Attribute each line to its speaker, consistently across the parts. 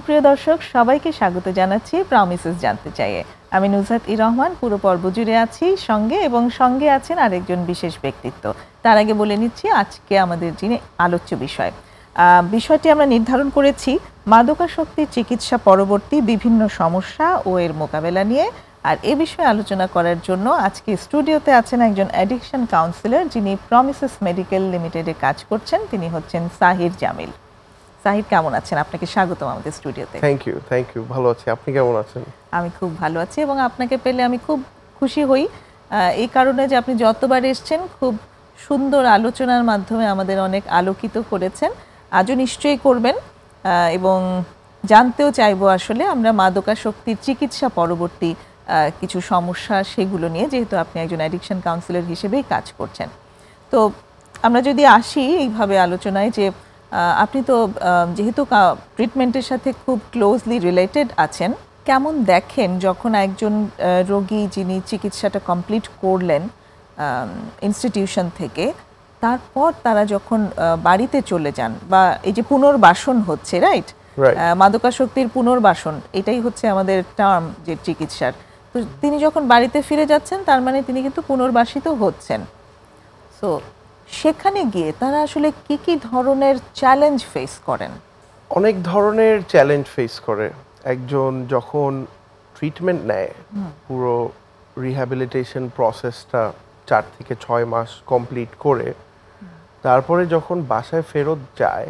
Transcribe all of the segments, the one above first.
Speaker 1: সুপ্রিয় দর্শক সবাইকে স্বাগত জানাচ্ছি প্রমিসেস জানতে চাইয়ে। আমি নুজহাত রহমান পুরো পর্ব জুড়ে আছি সঙ্গে আছেন আরেকজন বিশেষ ব্যক্তিত্ব। তার আগে বলে নিচ্ছি আজকে আমাদের যিনি আলোচ্য বিষয়টি আমরা নির্ধারণ করেছি মাদকাসক্তির চিকিৎসা পরবর্তী বিভিন্ন সমস্যা ও এর মোকাবেলা নিয়ে। আর এ বিষয়ে আলোচনা করার জন্য আজকে স্টুডিওতে আছেন একজন অ্যাডিকশন কাউন্সিলর যিনি প্রমিসেস মেডিকেল লিমিটেডে কাজ করছেন। তিনি হচ্ছেন সাহির জামিল। সাহির কেমন আছেন? আপনাকে স্বাগতম আমাদের স্টুডিওতে।
Speaker 2: থ্যাংক ইউ ভালো আছি। আপনি কেমন আছেন?
Speaker 1: আমি খুব ভালো আছি এবং আপনাকে পেলে আমি খুব খুশি হই এই কারণে যে আপনি যতবার এসেছেন খুব সুন্দর আলোচনার মাধ্যমে আমাদের অনেক আলোকিত করেছেন। আজও নিশ্চয়ই করবেন এবং জানতেও চাইবো আসলে আমরা মাদকাসক্তির চিকিৎসা পরবর্তী কিছু সমস্যা সেগুলো নিয়ে, যেহেতু আপনি একজন অ্যাডিকশন কাউন্সিলর হিসেবেই কাজ করছেন। তো আমরা যদি আসি এইভাবে আলোচনায় যে আপনি তো যেহেতু ট্রিটমেন্টের সাথে খুব ক্লোজলি রিলেটেড আছেন, কেমন দেখেন যখন একজন রোগী যিনি চিকিৎসাটা কমপ্লিট করলেন ইনস্টিটিউশন থেকে, তারপর তারা যখন বাড়িতে চলে যান বা এই যে পুনর্বাসন হচ্ছে, রাইট? মাদকাসক্তির পুনর্বাসন এটাই হচ্ছে আমাদের টার্ম যে চিকিৎসার। তো তিনি যখন বাড়িতে ফিরে যাচ্ছেন তার মানে তিনি কিন্তু পুনর্বাসিত হচ্ছেন। সো সেখানে গিয়ে তারা আসলে কি কি ধরনের চ্যালেঞ্জ ফেস করেন?
Speaker 2: অনেক ধরনের চ্যালেঞ্জ ফেস করে একজন যখন ট্রিটমেন্ট নেয়। পুরো রিহ্যাবিলিটেশন প্রসেসটা 4 থেকে 6 মাস কমপ্লিট করে তারপরে যখন বাসায় ফেরত যায়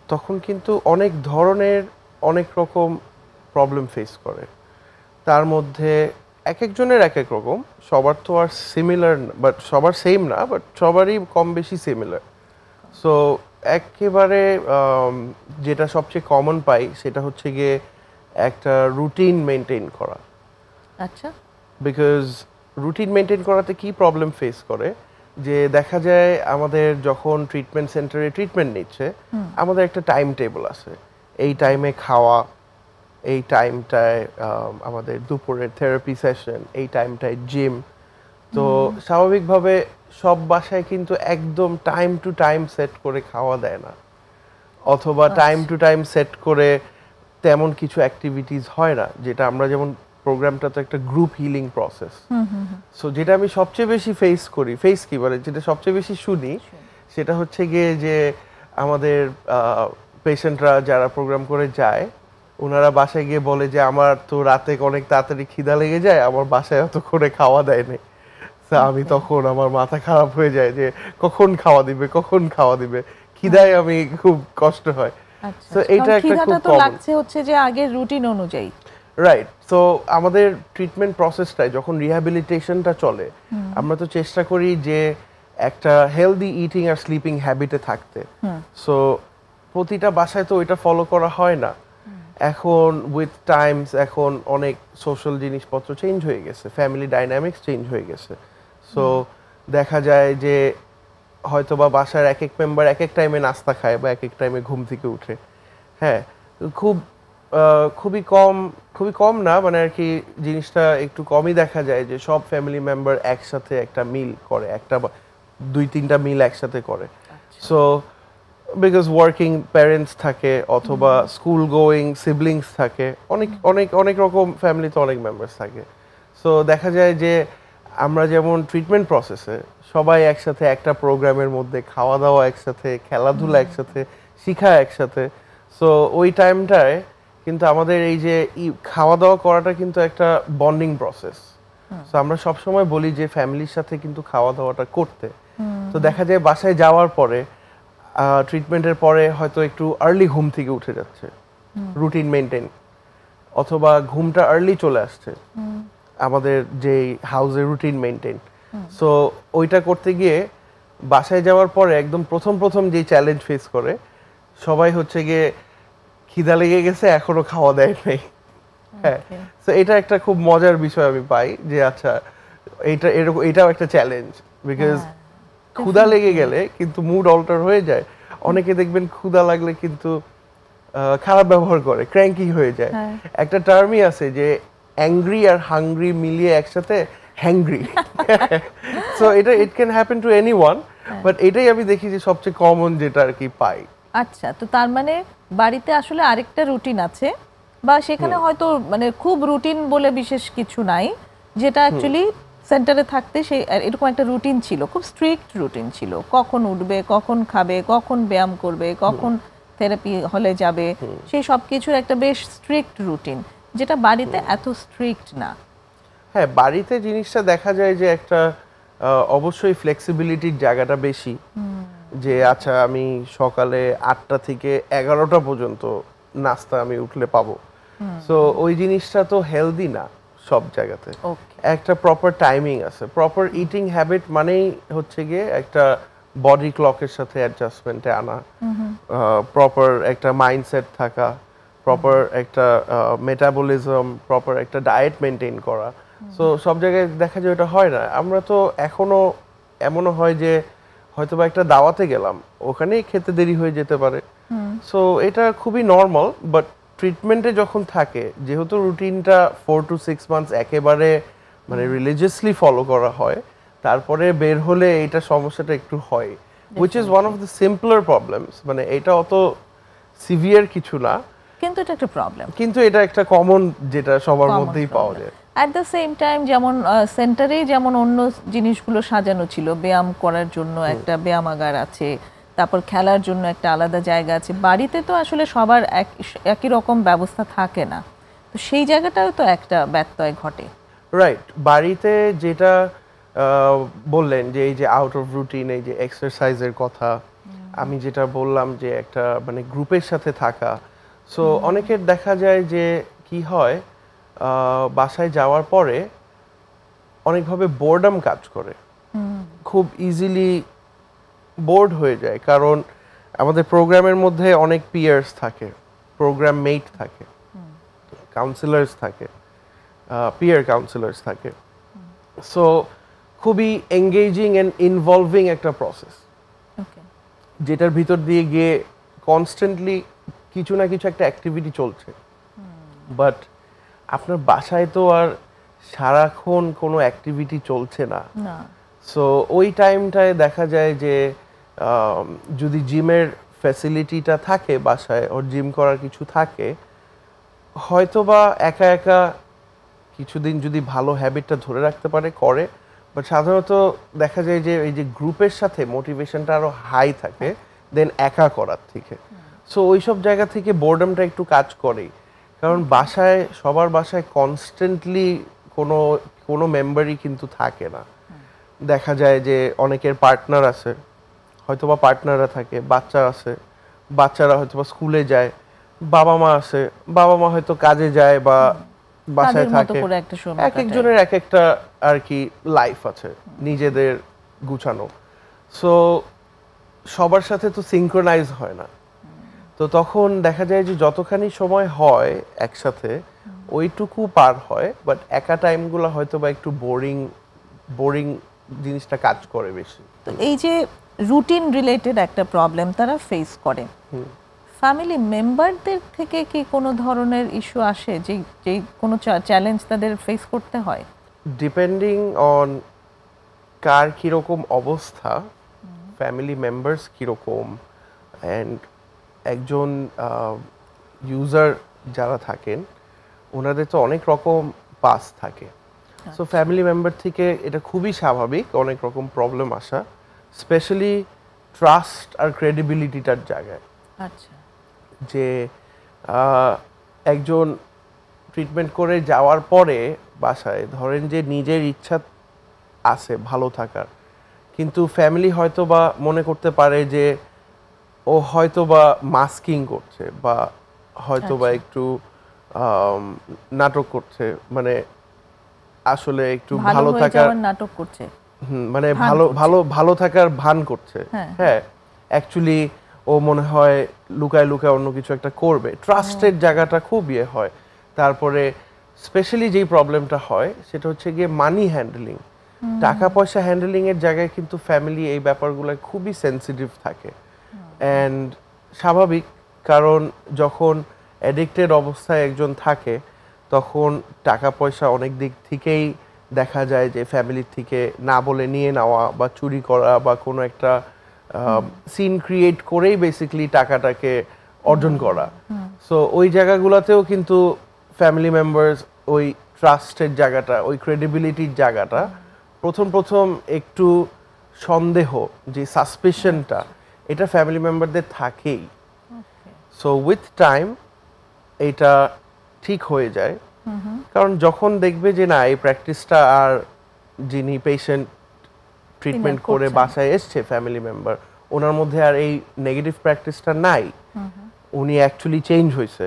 Speaker 2: তখন কিন্তু অনেক ধরনের অনেক রকম প্রবলেম ফেস করে। তার মধ্যে এক একজনের এক এক রকম, সবার তো আর সিমিলার বাট সবার সেম না, বাট সবারই কম বেশি সিমিলার। সো একেবারে যেটা সবচেয়ে কমন পাই সেটা হচ্ছে গিয়ে একটা রুটিন মেনটেন করা।
Speaker 1: আচ্ছা,
Speaker 2: বিকজ রুটিন মেনটেন করাতে কি প্রবলেম ফেস করে যে দেখা যায় আমাদের যখন ট্রিটমেন্ট সেন্টারে ট্রিটমেন্ট নিচ্ছে আমাদের একটা টাইম টেবল আছে। এই টাইমে খাওয়া, এই টাইমটায় আমাদের দুপুরের থেরাপি সেশন, এই টাইমটায় জিম। তো স্বাভাবিকভাবে সব বাসায় কিন্তু একদম টাইম টু টাইম সেট করে খাওয়া দেয় না, অথবা টাইম টু টাইম সেট করে তেমন কিছু অ্যাক্টিভিটিস হয় না। যেটা আমরা যেমন প্রোগ্রামটা তো একটা গ্রুপ হিলিং প্রসেস। সো যেটা আমি সবচেয়ে বেশি যেটা সবচেয়ে বেশি শুনি সেটা হচ্ছে গিয়ে যে আমাদের পেশেন্টরা যারা প্রোগ্রাম করে যায় ওনারা বাসায় গিয়ে বলে যে আমার তো রাতে অনেক তাড়াতাড়ি খিদা লেগে যায়, আমার বাসায় অত করে খাওয়া দেয়নি। আমি তখন আমার মাথা খারাপ হয়ে যায় যে কখন খাওয়া দিবে, খিদায় আমি খুব কষ্ট হয়।
Speaker 1: তো এটা একটা খুব কমন লাগছে হচ্ছে যে আগের রুটিন অনুযায়ী,
Speaker 2: রাইট? সো আমাদের ট্রিটমেন্ট প্রসেসটাই যখন রিহ্যাবিলিটেশনটা চলে আমরা তো চেষ্টা করি যে একটা হেলদি ইটিং আর স্লিপিং হ্যাবিটে থাকতে। সো প্রতিটা বাসায় তো এটা ফলো করা হয় না। এখন উইথ টাইমস এখন অনেক সোশ্যাল জিনিসপত্র চেঞ্জ হয়ে গেছে, ফ্যামিলি ডাইনামিক্স চেঞ্জ হয়ে গেছে। সো দেখা যায় যে হয়তো বা বাসার এক এক মেম্বার এক এক টাইমে নাস্তা খায় বা এক এক টাইমে ঘুম থেকে উঠে। হ্যাঁ, খুবই কম না, মানে আর কি জিনিসটা একটু কমই দেখা যায় যে সব ফ্যামিলি মেম্বার একসাথে একটা মিল করে, একটা 2-3টা মিল একসাথে করে। সো বিকজ ওয়ার্কিং প্যারেন্টস থাকে অথবা স্কুল গোয়িং সিবলিংস থাকে, অনেক রকম ফ্যামিলিতে অনেক মেম্বার্স থাকে। সো দেখা যায় যে আমরা যেমন ট্রিটমেন্ট প্রসেসে সবাই একসাথে একটা প্রোগ্রামের মধ্যে, খাওয়া দাওয়া একসাথে, খেলাধুলা একসাথে, শিখা একসাথে। সো ওই টাইমটায় কিন্তু আমাদের এই যে খাওয়া দাওয়া করাটা কিন্তু একটা বন্ডিং প্রসেস। সো আমরা সবসময় বলি যে ফ্যামিলির সাথে কিন্তু খাওয়া দাওয়াটা করতে। তো দেখা যায় বাসায় যাওয়ার পরে ট্রিটমেন্টের পরে হয়তো একটু আর্লি ঘুম থেকে উঠে যাচ্ছে, রুটিন মেনটেন, অথবা ঘুমটা আর্লি চলে আসছে আমাদের যে হাউসের রুটিন মেনটেন। সো ওইটা করতে গিয়ে বাসায় যাওয়ার পরে একদম প্রথম যে চ্যালেঞ্জ ফেস করে সবাই হচ্ছে গিয়ে খিদা লেগে গেছে এখনো খাওয়া দেয় নাই। হ্যাঁ, সো এটা একটা খুব মজার বিষয় আমি পাই যে আচ্ছা এটাও একটা চ্যালেঞ্জ। বিকজ ক্ষুধা লেগে গেলে কিন্তু মুড অল্টার হয়ে যায়। অনেকে দেখবেন ক্ষুধা লাগলে কিন্তু খারাপ ব্যবহার করে, ক্র্যাঙ্কি হয়ে যায়। একটা টার্মই আছে যে অ্যাংরি আর হাংরি মিলিয়ে একসাথে hungry. So it can happen to anyone, but এটাই আমি দেখি যে সবচেয়ে কমন যেটা আর কি পাই।
Speaker 1: আচ্ছা, তো তার মানে বাড়িতে আসলে আরেকটা রুটিন আছে, বা সেখানে হয়তো মানে খুব রুটিন বলে বিশেষ কিছু নাই, যেটা অ্যাকচুয়ালি সেন্টারে থাকতে সেই এরকম একটা রুটিন ছিল, খুব স্ট্রিক্ট রুটিন ছিল, কখন উঠবে, কখন খাবে, কখন ব্যায়াম করবে, কখন থেরাপি হলে যাবে, সেই সব কিছুর একটা বেশ স্ট্রিক্ট রুটিন, যেটা বাড়িতে এত স্ট্রিক্ট না।
Speaker 2: হ্যাঁ, বাড়িতে জিনিসটা দেখা যায় যে একটা অবশ্যই ফ্লেক্সিবিলিটির জায়গাটা বেশি, যে আচ্ছা আমি সকালে 8টা থেকে 11টা পর্যন্ত নাস্তা আমি উঠলে পাবো। সো ওই জিনিসটা তো হেলদি না সব জায়গাতে। একটা প্রপার টাইমিং আছে, প্রপার ইটিং হ্যাবিট মানেই হচ্ছে গিয়ে একটা বডি ক্লকের সাথে অ্যাডজাস্টমেন্টে আনা, প্রপার একটা মাইন্ডসেট থাকা, প্রপার একটা মেটাবলিজম, প্রপার একটা ডায়েট মেনটেন করা। সো সব জায়গায় দেখা যায় ওটা হয় না। আমরা তো এখনো এমনও হয় যে হয়তো বা একটা দাওয়াতে গেলাম, ওখানেই খেতে দেরি হয়ে যেতে পারে। সো এটা খুবই নর্মাল, বাট ট্রিটমেন্টে যখন থাকে, যেহেতু রুটিনটা 4 to 6 মান্থস একেবারে মানে রিলিজিয়াসলি ফলো করা হয়, তারপরে বের হলে এটা সমস্যাটা একটু হয়, which is one of the simpler problems। মানে এটা অত সিভিয়ার কিছু না,
Speaker 1: কিন্তু এটা একটা প্রবলেম,
Speaker 2: কিন্তু এটা একটা কমন যেটা সবার মধ্যেই পাওয়া যায়।
Speaker 1: অ্যাট দ্য সেম টাইম যেমন সেন্টারে যেমন অন্য জিনিসগুলো সাজানো ছিল, ব্যায়াম করার জন্য একটা ব্যায়ামাগার আছে, তারপর খেলার জন্য একটা আলাদা জায়গা আছে, বাড়িতে তো আসলে সবার একই রকম ব্যবস্থা থাকে না, তো সেই জায়গাটাও তো একটা ব্যত্যয় ঘটে।
Speaker 2: রাইট, বাড়িতে যেটা বললেন যে এই যে আউট অফ রুটিন, এই যে এক্সারসাইজের কথা, আমি যেটা বললাম যে একটা মানে গ্রুপের সাথে থাকা। সো অনেকের দেখা যায় যে কি হয়, বাসায় যাওয়ার পরে অনেকভাবে বোর্ডম কাজ করে, খুব ইজিলি বোর্ড হয়ে যায়, কারণ আমাদের প্রোগ্রামের মধ্যে অনেক পিয়ার্স থাকে, প্রোগ্রাম মেট থাকে, কাউন্সিলার্স থাকে, পিয়ার কাউন্সিলার্স থাকে। সো খুবই এঙ্গেজিং অ্যান্ড ইনভলভিং একটা প্রসেস, যেটার ভিতর দিয়ে গিয়ে কনস্ট্যান্টলি কিছু না কিছু একটা অ্যাক্টিভিটি চলছে। বাট আপনার বাসায় তো আর সারাক্ষণ কোনো অ্যাক্টিভিটি চলছে না। সো ওই টাইমটায় দেখা যায় যে যদি জিমের ফ্যাসিলিটিটা থাকে বাসায়, ওর জিম করার কিছু থাকে, হয়তোবা একা একা কিছুদিন যদি ভালো হ্যাবিটটা ধরে রাখতে পারে করে, বাট সাধারণত দেখা যায় যে এই যে গ্রুপের সাথে মোটিভেশনটা আরো হাই থাকে দেন একা করার থেকে। সো ওইসব জায়গা থেকে বোর্ডমটা একটু কাজ করেই, কারণ বাসায় সবার বাসায় কনস্ট্যান্টলি কোনো কোনো মেম্বারই কিন্তু থাকে না। দেখা যায় যে অনেকের পার্টনার আছে, হয়তোবা পার্টনাররা থাকে, বাচ্চা আছে, বাচ্চারা হয়তোবা স্কুলে যায়, বাবা মা আছে, বাবা মা হয়তো কাজে যায় বা বাসায় থাকে, এক একজনের এক একটা আর কি লাইফ আছে নিজেদের গুছানো। সো সবার সাথে তো সিনক্রোনাইজ হয় না, তো তখন দেখা যায় যে যতখানি সময় হয় একসাথে ওইটুকু পার হয়, বাট একা টাইমগুলো হয়তো বা একটু বোরিং জিনিসটা কাজ করে বেশি।
Speaker 1: তো এই যে রুটিন রিলেটেড একটা প্রবলেম তারা ফেস করে, ফ্যামিলি মেম্বারদের থেকে কি কোনো ধরনের ইস্যু আসে, যে কোনো চ্যালেঞ্জ তাদের ফেস করতে হয়?
Speaker 2: ডিপেন্ডিং অন কার কীরকম অবস্থা, ফ্যামিলি মেম্বার্স কীরকম, অ্যান্ড একজন ইউজার যারা থাকেন ওনাদের তো অনেক রকম পাস থাকে। সো ফ্যামিলি মেম্বার থেকে এটা খুবই স্বাভাবিক অনেক রকম প্রবলেম আসা, স্পেশালি ট্রাস্ট আর ক্রেডিবিলিটিটার জায়গায়।
Speaker 1: আচ্ছা,
Speaker 2: যে একজন ট্রিটমেন্ট করে যাওয়ার পরে বাসায় ধরেন যে নিজের ইচ্ছা আছে ভালো থাকার, কিন্তু ফ্যামিলি হয়তো বা মনে করতে পারে যে ও হয়তো বা মাস্কিং করছে বা হয়তো বা একটু নাটক করছে, মানে আসলে একটু ভালো থাকার
Speaker 1: নাটক করছে,
Speaker 2: মানে ভালো থাকার ভান করছে। হ্যাঁ, অ্যাকচুয়ালি ও মনে হয় লুকায় লুকায় অন্য কিছু একটা করবে। ট্রাস্টের জায়গাটা খুব ইয়ে হয়। তারপরে স্পেশালি যেই প্রবলেমটা হয় সেটা হচ্ছে গিয়ে মানি হ্যান্ডলিং, টাকা পয়সা হ্যান্ডলিং এর জায়গায় কিন্তু ফ্যামিলি এই ব্যাপারগুলো খুবই সেন্সিটিভ থাকে। অ্যান্ড স্বাভাবিক, কারণ যখন অ্যাডিক্টেড অবস্থায় একজন থাকে তখন টাকা পয়সা অনেক দিক থেকেই দেখা যায় যে ফ্যামিলির থেকে না বলে নিয়ে নেওয়া বা চুরি করা বা কোনো একটা সিন ক্রিয়েট করেই বেসিক্যালি টাকাটাকে অর্জন করা। সো ওই জায়গাগুলোতেও কিন্তু ফ্যামিলি মেম্বার্স ওই ট্রাস্টের জায়গাটা, ওই ক্রেডিবিলিটির জায়গাটা প্রথম প্রথম একটু সন্দেহ, যে সাসপিশনটা, এটা ফ্যামিলি মেম্বারদের থাকেই। সো উইথ টাইম এটা ঠিক হয়ে যায়, কারণ যখন দেখবে যে না এই প্র্যাকটিসটা আর যিনি পেশেন্ট ট্রিটমেন্ট করে বাসায় এসছে ফ্যামিলি মেম্বার, ওনার মধ্যে আর এই নেগেটিভ প্র্যাকটিসটা নাই, উনি অ্যাকচুয়ালি চেঞ্জ হয়েছে,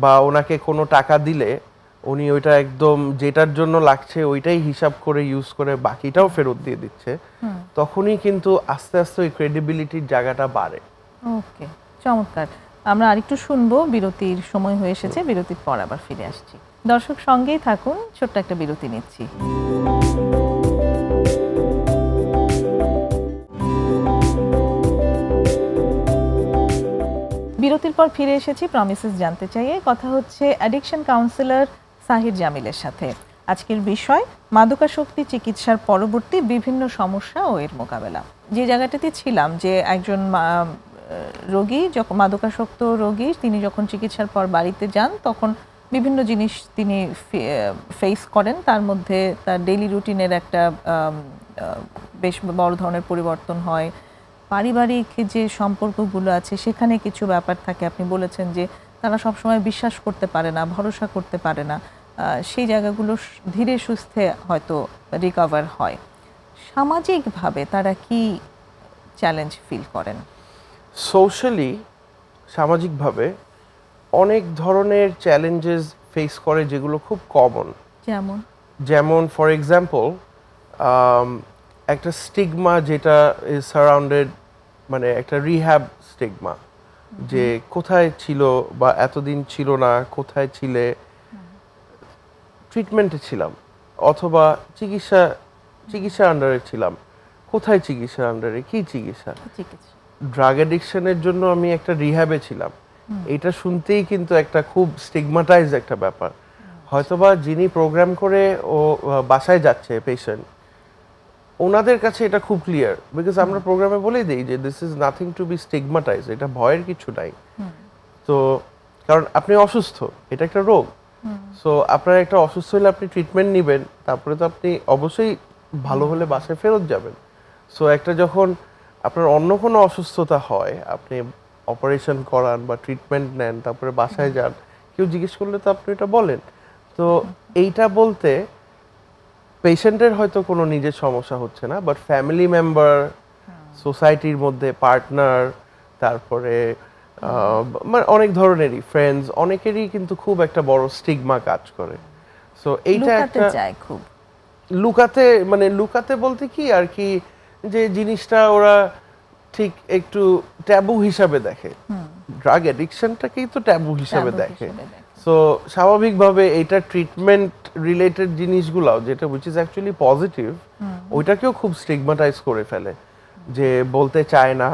Speaker 2: বা ওনাকে কোনো টাকা দিলে উনি ওইটা একদম যেটার জন্য লাগছে ওইটাই হিসাব করে ইউজ করে বাকিটাও ফেরত দিয়ে দিচ্ছে, তখনই কিন্তু আস্তে আস্তে ওই ক্রেডিবিলিটির জায়গাটা বাড়ে।
Speaker 1: ওকে, চমৎকার। আমরা আরেকটু শুনবো, বিরতির সময় হয়ে এসেছে, বিরতির পর আবার ফিরে আসছি। দর্শক সঙ্গেই থাকুন, ছোট্ট একটা বিরতি নিচ্ছি। বিরতির পর ফিরে এসেছি। প্রমিসেস জানতে চাইয়ে কথা হচ্ছে অ্যাডিকশন কাউন্সিলর সাহির জামিলের সাথে। আজকের বিষয় মাদকাসক্তি চিকিৎসার পরবর্তী বিভিন্ন সমস্যা ও এর মোকাবেলা। যে জায়গাটাতে ছিলাম, যে একজন রোগী যখন মাদকাসক্ত রোগী, তিনি যখন চিকিৎসার পর বাড়িতে যান তখন বিভিন্ন জিনিস তিনি ফেস করেন, তার মধ্যে তার ডেইলি রুটিনের একটা বেশ বড় ধরনের পরিবর্তন হয়। পারিবারিক যে সম্পর্কগুলো আছে সেখানে কিছু ব্যাপার থাকে, আপনি বলেছেন যে তারা সবসময় বিশ্বাস করতে পারে না, ভরসা করতে পারে না, সেই জায়গাগুলো ধীরে সুস্থে হয়তো রিকভার হয়। সামাজিকভাবে তারা কি চ্যালেঞ্জ ফিল করেন?
Speaker 2: সোশ্যালি, সামাজিকভাবে অনেক ধরনের চ্যালেঞ্জেস ফেস করে যেগুলো খুব কমন। যেমন ফর এক্সাম্পল একটা স্টিগমা যেটা ইজ সারাউন্ডেড, মানে একটা রিহ্যাব স্টিগমা, যে কোথায় ছিল বা এতদিন ছিল না, কোথায় ছিলে, ট্রিটমেন্টে ছিলাম, অথবা চিকিৎসা আন্ডারে ছিলাম, কোথায় চিকিৎসা আন্ডারে, কি চিকিৎসা, ড্রাগ অ্যাডিকশনের জন্য আমি একটা রিহ্যাবে ছিলাম। এটা শুনতেই কিন্তু একটা খুব স্টিগমাটাইজ একটা ব্যাপার। হয়তোবা যিনি প্রোগ্রাম করে ও বাসায় যাচ্ছে পেশেন্ট, ওনাদের কাছে এটা খুব ক্লিয়ার, বিকজ আমরা প্রোগ্রামে বলেই দিই যে this is nothing to be stigmatize, এটা ভয়ের কিছু নাই। তো কারণ আপনি অসুস্থ, এটা একটা রোগ। সো আপনার একটা অসুস্থ হলে আপনি ট্রিটমেন্ট নেবেন, তারপরে তো আপনি অবশ্যই ভালো হলে বাসায় ফেরত যাবেন। সো একটা যখন আপনার অন্য কোনো অসুস্থতা হয়, আপনি অপারেশন করান বা ট্রিটমেন্ট নেন, তারপরে বাসায় যান, কেউ জিজ্ঞেস করলে তো আপনি এটা বলেন। তো এইটা বলতে পেশেন্টের হয়তো কোনো নিজের সমস্যা হচ্ছে না, বাট ফ্যামিলি মেম্বার, সোসাইটির মধ্যে পার্টনার, তারপরে মানে অনেক ধরনেরই ফ্রেন্ডস, অনেকেরই কিন্তু খুব একটা বড় স্টিগমা কাজ করে। সো এইটা একটা
Speaker 1: খুব
Speaker 2: লুকাতে বলতে কি আর কি, যে জিনিসটা ওরা ঠিক একটু ট্যাবু হিসাবে দেখে, ড্রাগ অ্যাডিকশনটাকেই তো ট্যাবু হিসাবে দেখে। সো স্বাভাবিকভাবে এটা ট্রিটমেন্ট রিলেটেড জিনিসগুলো, যেটা উইচ ইজ অ্যাকচুয়ালি পজিটিভ, ওইটাকেও খুব স্টিগমাটাইজ করে ফেলে, যে বলতে চায় না।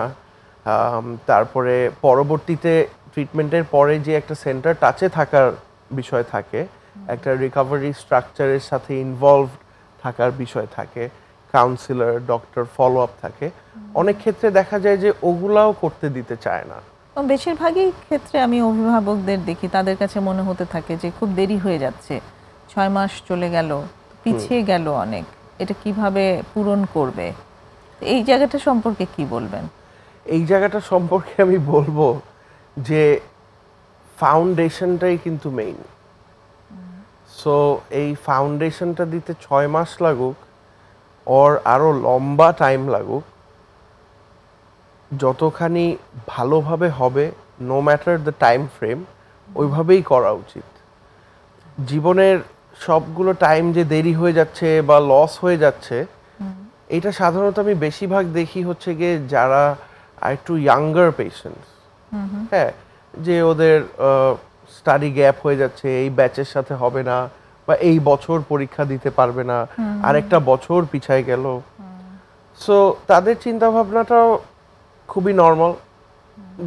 Speaker 2: তারপরে পরবর্তীতে ট্রিটমেন্টের পরে যে একটা সেন্টার টাচে থাকার বিষয় থাকে, একটা রিকভারি স্ট্রাকচারের সাথে ইনভলভ থাকার বিষয় থাকে, কাউন্সিলর, ডক্টর ফলো আপ থাকে, অনেক ক্ষেত্রে দেখা যায় যে ওগুলাও করতে দিতে চায় না।
Speaker 1: বেশিরভাগই ক্ষেত্রে আমি অভিভাবকদের দেখি, তাদের কাছে মনে হতে থাকে যে খুব দেরি হয়ে যাচ্ছে, 6 মাস চলে গেল, পিছিয়ে গেল অনেক, এটা কিভাবে পূরণ করবে? এই জায়গাটা সম্পর্কে কি বলবেন?
Speaker 2: এই জায়গাটা সম্পর্কে আমি বলবো যে ফাউন্ডেশনটাই কিন্তু মেইন। সো এই ফাউন্ডেশনটা দিতে 6 মাস লাগুক ওর আরো লম্বা টাইম লাগুক, যতখানি ভালোভাবে হবে, no matter the time frame, ওইভাবেই করা উচিত। জীবনের সবগুলো টাইম যে দেরি হয়ে যাচ্ছে বা লস হয়ে যাচ্ছে, এটা সাধারণত আমি বেশিরভাগ দেখি হচ্ছে গিয়ে যারা আর একটু ইয়াঙ্গার পেশেন্টস, হ্যাঁ, যে ওদের স্টাডি গ্যাপ হয়ে যাচ্ছে, এই ব্যাচের সাথে হবে না, বা এই বছর পরীক্ষা দিতে পারবে না, আরেকটা বছর পিছায় গেল। সো তাদের চিন্তা ভাবনাটাও খুবই নর্মাল।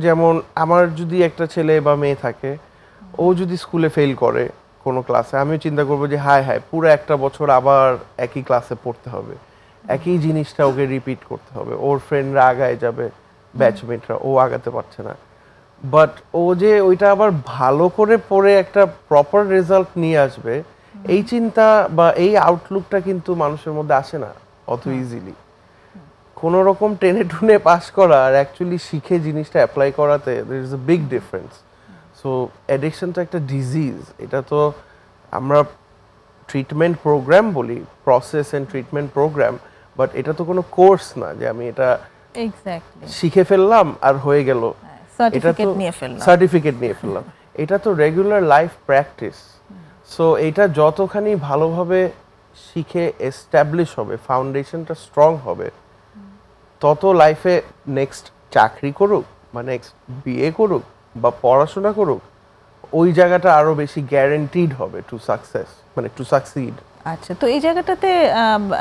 Speaker 2: যেমন আমার যদি একটা ছেলে বা মেয়ে থাকে, ও যদি স্কুলে ফেল করে কোনো ক্লাসে, আমিও চিন্তা করবো যে হায় হায়, পুরো একটা বছর আবার একই ক্লাসে পড়তে হবে, একই জিনিসটা ওকে রিপিট করতে হবে, ওর ফ্রেন্ডরা আগায় যাবে, ব্যাচমেটরা, ও আগাতে পারছে না। বাট ও যে ওইটা আবার ভালো করে পড়ে একটা প্রপার রেজাল্ট নিয়ে আসবে এই চিন্তা বা এই আউটলুকটা কিন্তু মানুষের মধ্যে আসে না অত ইজিলি। কোনো রকম টেনে টুনে পাস করা আর অ্যাকচুয়ালি শিখে জিনিসটা অ্যাপ্লাই করাতে there is a big difference. So addiction তো একটা ডিজিজ, এটা তো আমরা ট্রিটমেন্ট প্রোগ্রাম বলি, process and treatment program, but এটা তো কোনো কোর্স না যে আমি এটা
Speaker 1: এক্স্যাক্টলি
Speaker 2: শিখে ফেললাম আর হয়ে গেল,
Speaker 1: সার্টিফিকেট নিয়ে ফেললাম।
Speaker 2: সার্টিফিকেট নিয়ে ফেললাম। এটা তো রেগুলার লাইফ প্র্যাকটিস। সো এটা যতখানি ভালোভাবে শিখে এস্টাবলিশ হবে, ফাউন্ডেশনটা স্ট্রং হবে, তত লাইফে নেক্সট চাকরি করুক বা নেক্সট বিয়ে করুক বা পড়াশোনা করুক, ওই জায়গাটা আরো বেশি গ্যারান্টিড হবে টু সাকসেস, মানে টু সাকসিড।
Speaker 1: আচ্ছা, তো এই জায়গাটাতে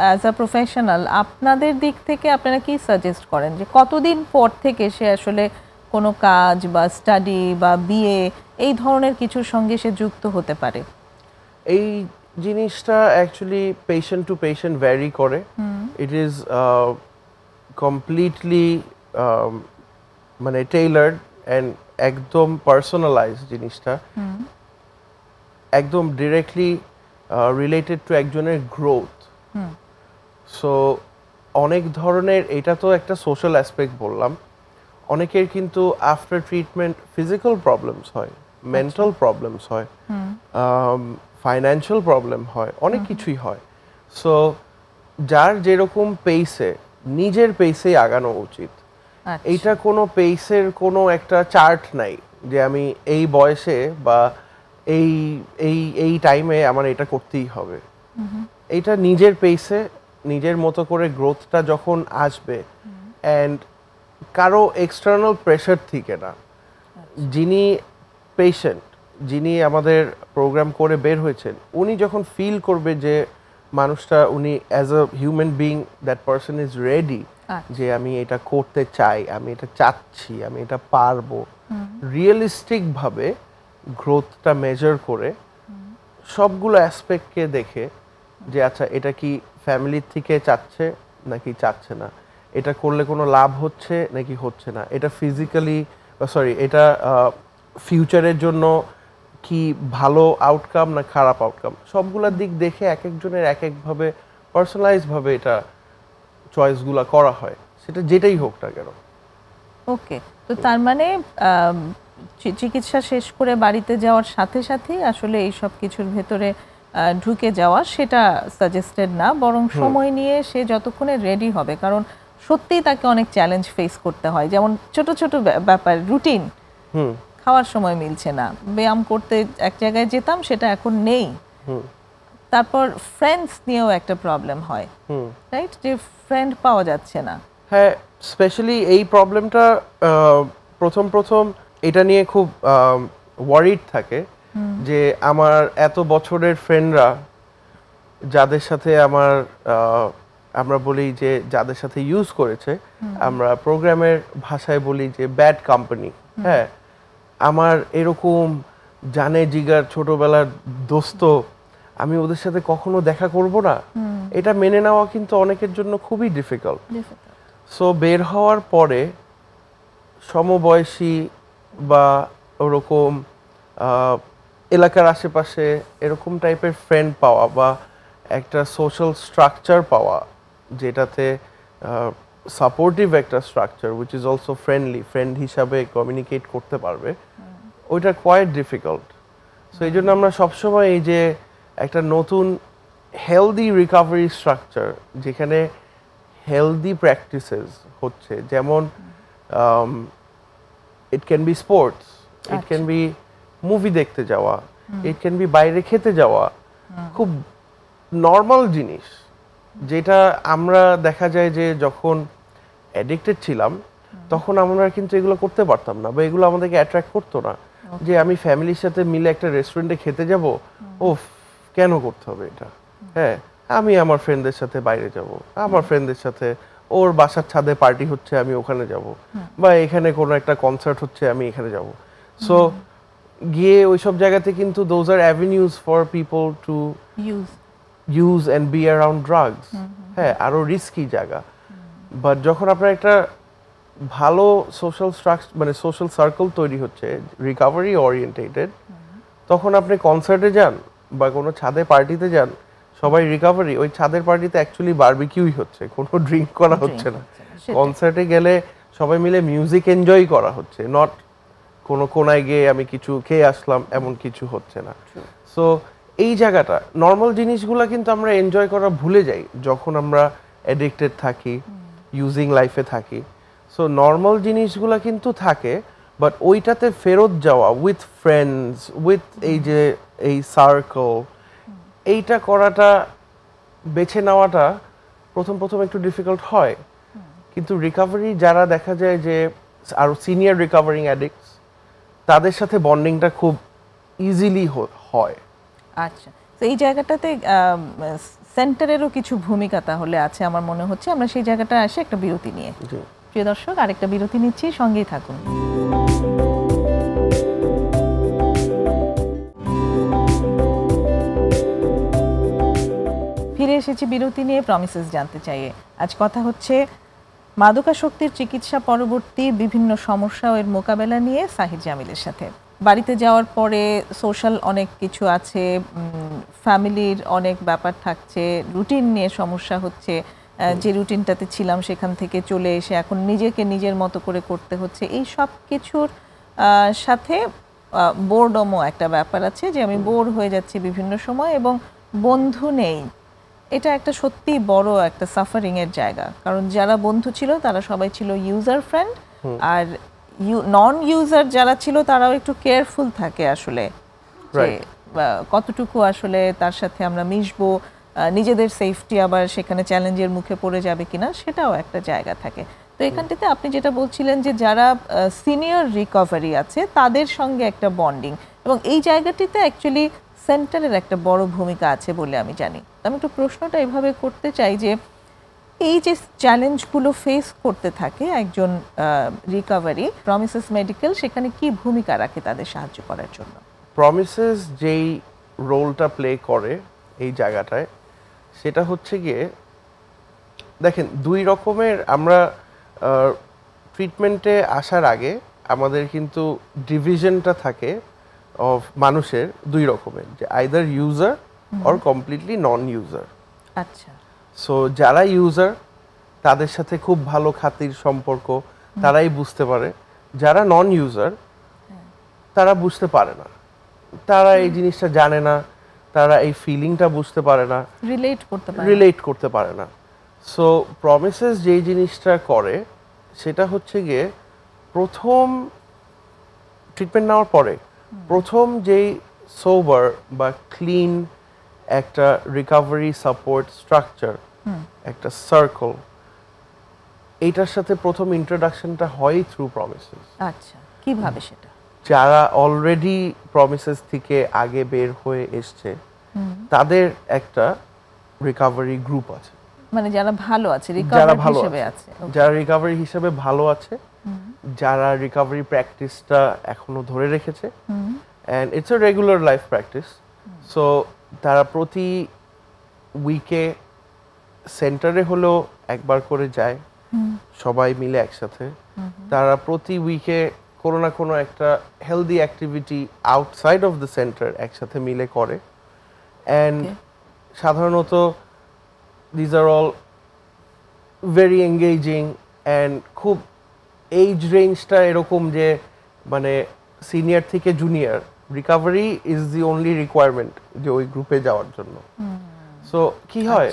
Speaker 1: অ্যাজ আ প্রফেশনাল আপনাদের দিক থেকে আপনারা কি সাজেস্ট করেন যে কতদিন পর থেকে সে আসলে কোনো কাজ বা স্টাডি বা বিয়ে এই ধরনের কিছুর সঙ্গে সে যুক্ত হতে পারে?
Speaker 2: এই জিনিসটা actually patient to patient vary করে। ইট ইজ কমপ্লিটলি মানে টেইলার্ড অ্যান্ড একদম পার্সোনালাইজ জিনিসটা, একদম ডিরেক্টলি রিলেটেড টু একজনের গ্রোথ। সো অনেক ধরনের, এটা তো একটা সোশ্যাল অ্যাসপেক্ট বললাম, অনেকের কিন্তু আফটার ট্রিটমেন্ট ফিজিক্যাল প্রবলেমস হয়, মেন্টাল প্রবলেমস হয়, ফাইন্যান্সিয়াল প্রবলেম হয়, অনেক কিছুই হয়। সো যার যেরকম পেসে, নিজের পেসেই আগানো উচিত। এইটা কোনো পেসের কোনো একটা চার্ট নাই যে আমি এই বয়সে বা এই এই এই টাইমে আমার এটা করতেই হবে। এইটা নিজের পেসে নিজের মতো করে গ্রোথটা যখন আসবে, অ্যান্ড কারো এক্সটার্নাল প্রেশার থেকে না। যিনি পেশেন্ট, যিনি আমাদের প্রোগ্রাম করে বের হয়েছেন, উনি যখন ফিল করবে যে মানুষটা, উনি as a human being that person is ready, যে আমি এটা করতে চাই, আমি এটা চাচ্ছি, আমি এটা পারবো, রিয়েলিস্টিক ভাবে গ্রোথটা মেজার করে সবগুলো অ্যাসপেক্টকে দেখে যে আচ্ছা এটা কি ফ্যামিলির থেকে চাচ্ছে নাকি চাচ্ছে না, এটা করলে কোনো লাভ হচ্ছে নাকি হচ্ছে না, এটা ফিজিক্যালি এটা ফিউচারের জন্য কি ভালো আউটকাম না খারাপ আউটকাম, সবগুলোর দিক দেখে এক একজনের এক একভাবে পার্সোনালাইজভাবে এটা চয়েসগুলো করা হয়, সেটা যেটাই হোক না কেন।
Speaker 1: ওকে, তো তার মানে চিকিৎসা শেষ করে বাড়িতে যাওয়ার সাথে সাথেই আসলে এই সব কিছুর ভেতরে ঢুকে যাওয়া সেটা সাজেস্টেড না, বরং সময় নিয়ে সে যতক্ষণে রেডি হবে, কারণ সত্যিই তাকে অনেক চ্যালেঞ্জ ফেস করতে হয়। যেমন ছোট ছোট ব্যাপার, রুটিন, খাওয়ার সময় মিলছে না, ব্যায়াম করতে এক জায়গায় যেতাম সেটা এখন নেই, তারপর ফ্রেন্ডস নিয়েও একটা প্রবলেম হয়, রাইট, যে ফ্রেন্ড পাওয়া যাচ্ছে না।
Speaker 2: হ্যাঁ, স্পেশালি এই প্রবলেমটা প্রথম প্রথম এটা নিয়ে খুব ওয়ারিড থাকে যে আমার এত বছরের ফ্রেন্ডরা, যাদের সাথে আমার আমরা বলি যে যাদের সাথে ইউজ করেছে, আমরা প্রোগ্রামের ভাষায় বলি যে ব্যাড কোম্পানি। হ্যাঁ, আমার এরকম জানে জিগার ছোটবেলার দোস্ত, আমি ওদের সাথে কখনো দেখা করব না, এটা মেনে নেওয়া কিন্তু অনেকের জন্য খুবই ডিফিকাল্ট। সো বের হওয়ার পরে সমবয়সী বা ওরকম এলাকার আশেপাশে এরকম টাইপের ফ্রেন্ড পাওয়া বা একটা সোশ্যাল স্ট্রাকচার পাওয়া যেটাতে সাপোর্টিভ একটা structure which is also friendly, friend হিসাবে কমিউনিকেট করতে পারবে, ওইটা কোয়াইট ডিফিকাল্ট। সো এই জন্য আমরা সবসময় এই যে একটা নতুন হেলদি রিকভারি স্ট্রাকচার, যেখানে হেলদি প্র্যাকটিসেস হচ্ছে, যেমন it can be sports, it can be movie দেখতে যাওয়া, ইট ক্যান বি বাইরে খেতে যাওয়া, খুব নর্মাল জিনিস, যেটা আমরা দেখা যায় যে যখন অ্যাডিক্টেড ছিলাম তখন আমরা কিন্তু এগুলো করতে পারতাম না বা এগুলো আমাদেরকে অ্যাট্রাক্ট করতো না। যে আমি ফ্যামিলির সাথে মিলে একটা রেস্টুরেন্টে খেতে যাব, ও কেন করতে হবে এটা? হ্যাঁ, আমি আমার ফ্রেন্ডদের সাথে বাইরে যাব, আমার ফ্রেন্ডদের সাথে ওর বাসার ছাদে পার্টি হচ্ছে আমি ওখানে যাব, বা এখানে কোনো একটা কনসার্ট হচ্ছে আমি এখানে যাব। সো গিয়ে ওইসব জায়গাতে কিন্তু those are avenues for people to use and be around drugs. হ্যাঁ, আরো রিস্কি জায়গা। বাট যখন আপনার একটা ভালো সোশ্যাল স্ট্রাকচার মানে সোশ্যাল সার্কেল তৈরি হচ্ছে রিকভারি ওরিয়েন্টেটেড, তখন আপনি কনসার্টে যান বা কোনো ছাদে পার্টিতে যান, সবাই রিকভারি, ওই ছাদের পার্টিতে অ্যাকচুয়ালি বারবিকিউই হচ্ছে, কোনো ড্রিঙ্ক করা হচ্ছে না। কনসার্টে গেলে সবাই মিলে মিউজিক এনজয় করা হচ্ছে, নট কোনো কোনায় গিয়ে আমি কিছু খেয়ে আসলাম, এমন কিছু হচ্ছে না। সো এই জায়গাটা নর্মাল জিনিসগুলো কিন্তু আমরা এনজয় করা ভুলে যাই যখন আমরা অ্যাডিক্টেড থাকি, ইউজিং লাইফে থাকি। সো নর্মাল জিনিসগুলো কিন্তু থাকে, বাট ওইটাতে ফেরত যাওয়া উইথ ফ্রেন্ডস, উইথ এই যে এই সার্কেল, এইটা করাটা বেছে নেওয়াটা প্রথম প্রথম একটু ডিফিকাল্ট হয়, কিন্তু রিকভারি যারা দেখা যায় যে আরো সিনিয়র রিকভারিং অ্যাডিক্টস, তাদের সাথে বন্ডিংটা খুব ইজিলি হয়।
Speaker 1: আচ্ছা, তো এই জায়গাটাতে সেন্টারেরও কিছু ভূমিকা তাহলে আছে আমার মনে হচ্ছে। আমরা সেই জায়গাটা আসে একটা বিরতি নিয়ে। প্রিয় দর্শক, আরেকটা বিরতি নিচ্ছি, সঙ্গেই থাকুন। ফিরে এসেছি বিরতি নিয়ে, প্রমিসেস জানতে চাইয়ে। আজ কথা হচ্ছে মাদকাসক্তির চিকিৎসা পরবর্তী বিভিন্ন সমস্যা ও এর মোকাবেলা নিয়ে সাহিদ জামিলের সাথে। বাড়িতে যাওয়ার পরে সোশ্যাল অনেক কিছু আছে, ফ্যামিলির অনেক ব্যাপার থাকছে, রুটিন নিয়ে সমস্যা হচ্ছে, যে রুটিনটাতে ছিলাম সেখান থেকে চলে এসে এখন নিজেকে নিজের মতো করে করতে হচ্ছে। এই সব কিছুর সাথে বোরডমও একটা ব্যাপার আছে, যে আমি বোর হয়ে যাচ্ছি বিভিন্ন সময় এবং বন্ধু নেই। এটা একটা সত্যি বড় একটা সাফারিং এর জায়গা, কারণ যারা বন্ধু ছিল তারা সবাই ছিল ইউজার ফ্রেন্ড, আর নন ইউজার যারা ছিল তারাও একটু কেয়ারফুল থাকে আসলে, যে কতটুকু আসলে তার সাথে আমরা মিশবো, নিজেদের সেফটি আবার সেখানে চ্যালেঞ্জের মুখে পড়ে যাবে কিনা সেটাও একটা জায়গা থাকে। তো এখানটাতে আপনি যেটা বলছিলেন যে যারা সিনিয়র রিকভারি আছে তাদের সঙ্গে একটা বন্ডিং, এবং এই জায়গাটিতে অ্যাকচুয়ালি সেন্টারের একটা বড় ভূমিকা আছে বলে আমি জানি। আমি একটু প্রশ্নটা এভাবে করতে চাই যে এই যে চ্যালেঞ্জগুলো ফেস করতে থাকে একজন রিকভারি, প্রমিসেস মেডিকেল সেখানে কি ভূমিকা রাখে তাদের সাহায্য করার জন্য?
Speaker 2: প্রমিসেস যেই রোলটা প্লে করে এই জায়গাটায়, সেটা হচ্ছে গিয়ে দেখেন দুই রকমের। আমরা ট্রিটমেন্টে আসার আগে আমাদের কিন্তু ডিভিশনটা থাকে অফ মানুষের দুই রকমের, যে either user or completely non user.
Speaker 1: আচ্ছা,
Speaker 2: সো যারা ইউজার তাদের সাথে খুব ভালো খাতির সম্পর্ক, তারাই বুঝতে পারে। যারা নন ইউজার তারা বুঝতে পারে না, তারা এই জিনিসটা জানে না, তারা এই ফিলিংটা বুঝতে পারে না, রিলেট করতে পারে না। সো প্রমিসেস যেই জিনিসটা করে সেটা হচ্ছে গিয়ে প্রথম ট্রিটমেন্ট নেওয়ার পরে প্রথম যেই সোবার বা ক্লিন একটা রিকভারি সাপোর্ট স্ট্রাকচার, একটা সার্কেল, এইটার সাথে প্রথম ইন্ট্রোডাকশনটা হয় থ্রু প্রমিসেস।
Speaker 1: আচ্ছা, কিভাবে সেটা?
Speaker 2: যারা অলরেডি প্রমিসেস থেকে আগে বের হয়ে এসছে তাদের একটা রিকভারি গ্রুপ আছে,
Speaker 1: মানে যারা ভালো আছে, রিকভারি হিসেবে আছে,
Speaker 2: যারা রিকভারি হিসেবে ভালো আছে, যারা রিকভারি প্র্যাকটিসটা এখনো ধরে রেখেছে, and it's a regular life practice. So তারা প্রতি উইকে সেন্টারে হলেও একবার করে যায়, সবাই মিলে একসাথে। তারা প্রতি উইকে কোনো না কোনো একটা healthy activity outside of the centre একসাথে মিলে করে। অ্যান্ড সাধারণত these are all very engaging, and খুব এইজ রেঞ্জটা এরকম যে মানে সিনিয়র থেকে junior, recovery is the only requirement যে ওই গ্রুপে যাওয়ার জন্য। সো কি হয়,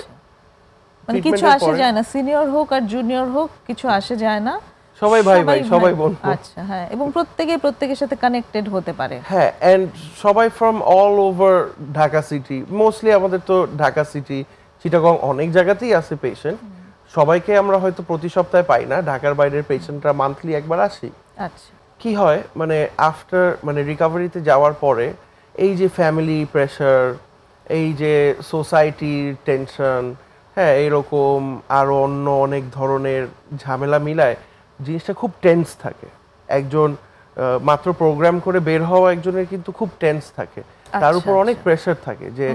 Speaker 1: মানে কিছু আসে যায় না, সিনিয়র হোক আর জুনিয়র হোক কিছু আসে যায় না,
Speaker 2: সবাই ভাই ভাই, সবাই বোন।
Speaker 1: আচ্ছা, হ্যাঁ, এবং প্রত্যেকের সাথে কানেক্টেড হতে পারে।
Speaker 2: হ্যাঁ, এন্ড সবাই from all over Dhaka city, mostly আমাদের তো ঢাকা সিটি, চিটাগং, অনেক জায়গাতেই আছে পেশেন্ট। সবাইকে আমরা হয়তো প্রতি সপ্তাহে পাই না, ঢাকার বাইরের পেশেন্টরা মান্থলি একবার আসি।
Speaker 1: আচ্ছা,
Speaker 2: কি হয় মানে আফটার মানে রিকভারিতে যাওয়ার পরে এই যে ফ্যামিলি প্রেশার, এই যে সোসাইটির টেনশন, হ্যাঁ এরকম আরো অন্য অনেক ধরনের ঝামেলা মিলায় জিনিসটা খুব টেন্স থাকে। একজন মাত্র প্রোগ্রাম করে বের হওয়া একজনের কিন্তু খুব টেন্স থাকে, তার উপর অনেক প্রেশার থাকে যে